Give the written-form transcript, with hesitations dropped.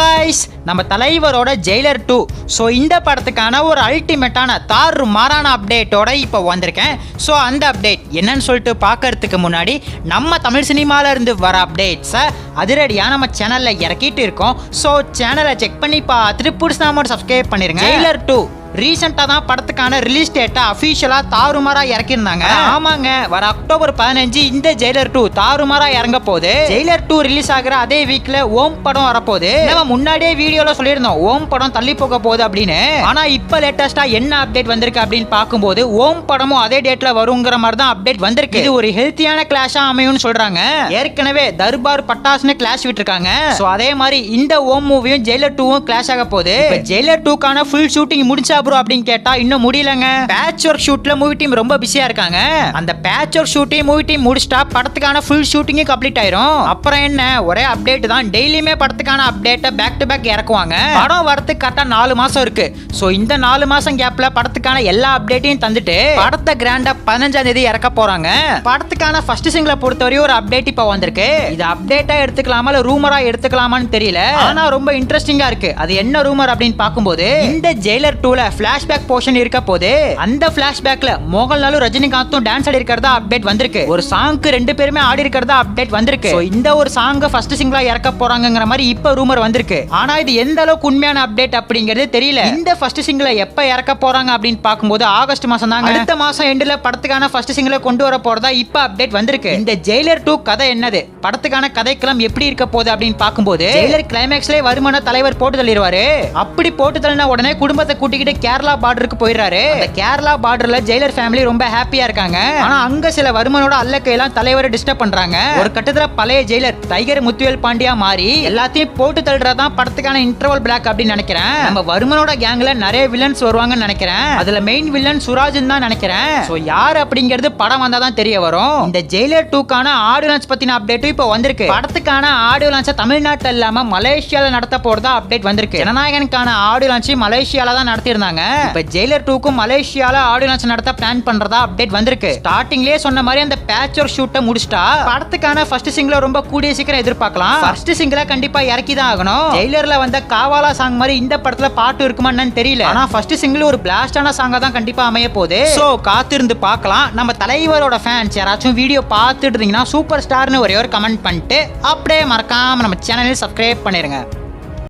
Guys நம்ம தலைவரோட Jailer 2 so இந்த படத்துக்கான ஒரு அல்டிமேட்டான தாறுமாறான அப்டேட்டோட இப்போ வந்திருக்கேன். ஸோ அந்த அப்டேட் என்னன்னு சொல்லிட்டு பார்க்கறதுக்கு முன்னாடி நம்ம தமிழ் சினிமால இருந்து வர அப்டேட்ஸை அதிரடியாக நம்ம சேனலில் இறக்கிட்டு இருக்கோம். ஸோ சேனலை செக் பண்ணி பார்த்துட்டு புதுசாக சப்ஸ்கிரைப் பண்ணிருங்க. ஜெயிலர் 2 ரீசெண்டாக தான் படத்துக்கான ரிலீஸ் டேட்டை அஃபீஷியலாக தாறுமாறாக இறக்கியிருந்தாங்க. ஆமாங்க, வர அக்டோபர் 15 இந்த ஜெயிலர் 2 தாறுமாறாக இறங்க போகுது. ஜெயிலர் 2 ரிலீஸ் ஆகிற அதே வீக்ல ஓம் படம் வரப்போகுது. நம்ம முன்னாடியே வீடியோல சொல்லியிருந்தோம் ஓம் படம் தள்ளி போக போகுது அப்படின்னு. ஆனா இப்ப லேட்டஸ்டா என்ன அப்டேட் வந்திருக்கு அப்படின்னு பார்க்கும்போது ஓம் படமும் அதே டேட்ல வருங்கிற மாதிரி தான் அப்டேட் வந்திருக்கு. இது ஒரு ஹெல்த்தியான கிளாஷா அமையும்னு சொல்றாங்க. ஏற்கனவே தர்பார் பட்டாசுன்னு கிளாஷ் விட்டுருக்காங்க. ஸோ அதே மாதிரி இந்த ஓம் மூவியும் ஜெயிலர் 2வும் கிளாஷ் ஆக போகுது. ஜெயிலர் 2க்கான ஃபுல் ஷூட்டிங் முடிச்சா ப்ரோ அப்படின்னு கேட்டா இன்னும் முடியலங்க. பேட்ச் ஒர்க் ஷூட்ல மூவி டீம் ரொம்ப பிஸியா இருக்காங்க. அந்த patch work shooting movie team முடிச்சிட்டா படத்துக்கான ஃபுல் ஷூட்டிங் கம்ப்ளீட் ஆயிரும். அப்புறம் என்ன ஒரே அப்டேட் தான், டெய்லியுமே படத்துக்கான அப்டேட்டை பேக் டு பேக் இறக்குவாங்க. படம் வரதுக்கு கரெக்டா 4 மாசம் இருக்கு. சோ இந்த 4 மாசம் கேப்ல படத்துக்கான எல்லா அப்டேட்டையும் தந்துட்டு படத்தை கிராண்டா 15ஆம் தேதி இறக்க போறாங்க. படத்துக்கான ஃபர்ஸ்ட் சிங்கிளை பொறுத்தவரையும் ஒரு அப்டேட் இப்ப வந்திருக்கு. இது அப்டேட்டா எடுத்துக்கலாமா இல்ல ரூமரா எடுத்துக்கலாமான்னு தெரியல. ஆனா ரொம்ப இன்ட்ரெஸ்டிங்கா இருக்கு. அது என்ன ரூமர் அப்படின்னு பார்க்கும்போது இந்த ஜெயிலர் 2ல ஃபிளாஷ்பேக் போர்ஷன் இருக்க போது அந்த ஃபிளாஷ்பேக்ல மோகன்லாலும் ரஜினிகாந்தும் டான்ஸ் ஆடி இருக்கிறதா அப்டேட் வந்திருக்கு. ஒரு சாங்க்கு 2 பேருமே ஆடி இருக்கிறதா அப்டேட் வந்திருக்கு. இந்த ஒரு சாங்க ஃபர்ஸ்ட் சிங்கிளா இறக்க போறாங்கங்கிற மாதிரி இப்ப ரூமர் வந்திருக்கு. ஆனா இது எந்த அளவுக்கு உண்மையான அப்டேட் அப்படிங்கிறது தெரியல. இந்த ஃபர்ஸ்ட் சிங்கிளை எப்ப இறக்க போறாங்க அப்படின்னு பார்க்கும்போது ஆகஸ்ட் மாசம் தாங்க. அடுத்த மாசம் எண்டுல படத்துக்கான ஃபர்ஸ்ட் சிங்கிளை கொண்டு வர போறதா இப்ப அப்டேட் வந்திருக்கு. இந்த ஜெயிலர் 2 கதை என்னது, படத்துக்கான கதைக்களம் எப்படி இருக்க போகுது அப்படின்னு பார்க்கும்போது ஜெயிலர் கிளைமேக்ஸ்ல வருமான தலைவர் போட்டு தள்ளிடுவாரு. அப்படி போட்டு தள்ளின உடனே குடும்பத்தை கூட்டிக்கிட்டு கேரளா பார்டருக்கு போயிடுறாரு. அந்த கேரளா பார்டர்ல ஜெயிலர் ஃபேமிலி ரொம்ப ஹாப்பியா இருக்காங்க. ஆனா அங்க சில வருமனோட அல்லக்கையெல்லாம் தலைவரை டிஸ்டர்ப் பண்றாங்க. ஒரு கட்டத்துல பழைய ஜெயிலர் டைகர் முத்துவேல் பாண்டியா மாறி எல்லாத்தையும் போட்டு தள்ளுறதான் படத்துக்கான இன்டர்வல் பிளாக் அப்படின்னு நினைக்கிறேன். நம்ம வருமனோட கேங்ல நிறைய வில்லன்ஸ் வருவாங்கன்னு நினைக்கிறேன். அதுல மெயின் வில்லன் சுராஜ்னு தான் நினைக்கிறேன். சோ யார் அப்படிங்கிறது படம் வந்தாதான் தெரிய வரும். இந்த ஜெயிலர் 2க்கான ஆடியோ லான்ச் பத்தின அப்டேட்டும் இப்ப வந்திருக்கு. படத்துக்கான ஆடியோ லான்ச் தமிழ்நாட்டில் இல்லாம மலேசியால நடத்த போறதா அப்டேட் வந்திருக்கு. ஜனநாயகனுக்கான ஆடியோ லான்ச் மலேசியால தான் நடத்திருந்தாங்க. இப்ப ஜெயிலர் 2க்கும் மலேசியால ஆடியோ லான்ச் நடத்த பிளான் பண்றதா அப்டேட் வந்திருக்கு. ஸ்டார்டிங்லயே சொன்ன மாதிரி அந்த பேட்ச் ஒர்க் ஷூட்டை முடிச்சிட்டா படத்துக்கான ஃபர்ஸ்ட் சிங்கிள ரொம்ப கூடிய சீக்கிரம் எதிர்பார்க்கலாம். ஃபர்ஸ்ட் சிங்கிள கண்டிப்பா இறக்கி தான் ஆகணும். ஜெயிலர்ல வந்த காவாலா சாங் மாதிரி இந்த படத்துல பாட்டு இருக்குமா என்னன்னு தெரியல. ஆனா ஃபர்ஸ்ட் சிங்கிள் ஒரு பிளாஸ்டான சாங்கா தான் கண்டிப்பா அமைய போகுது. சோ காத்திருந்து பார்க்கலாம். நம்ம தலைவரோட ஃபேன்ஸ் யாராச்சும் வீடியோ பார்த்துட்டு இருந்தீங்கன்னா சூப்பர் ஸ்டார்னு ஒரே ஒரு கமெண்ட் பண்ணிட்டு அப்படியே மறக்காம நம்ம சேனலை சப்ஸ்கிரைப் பண்ணிருங்க.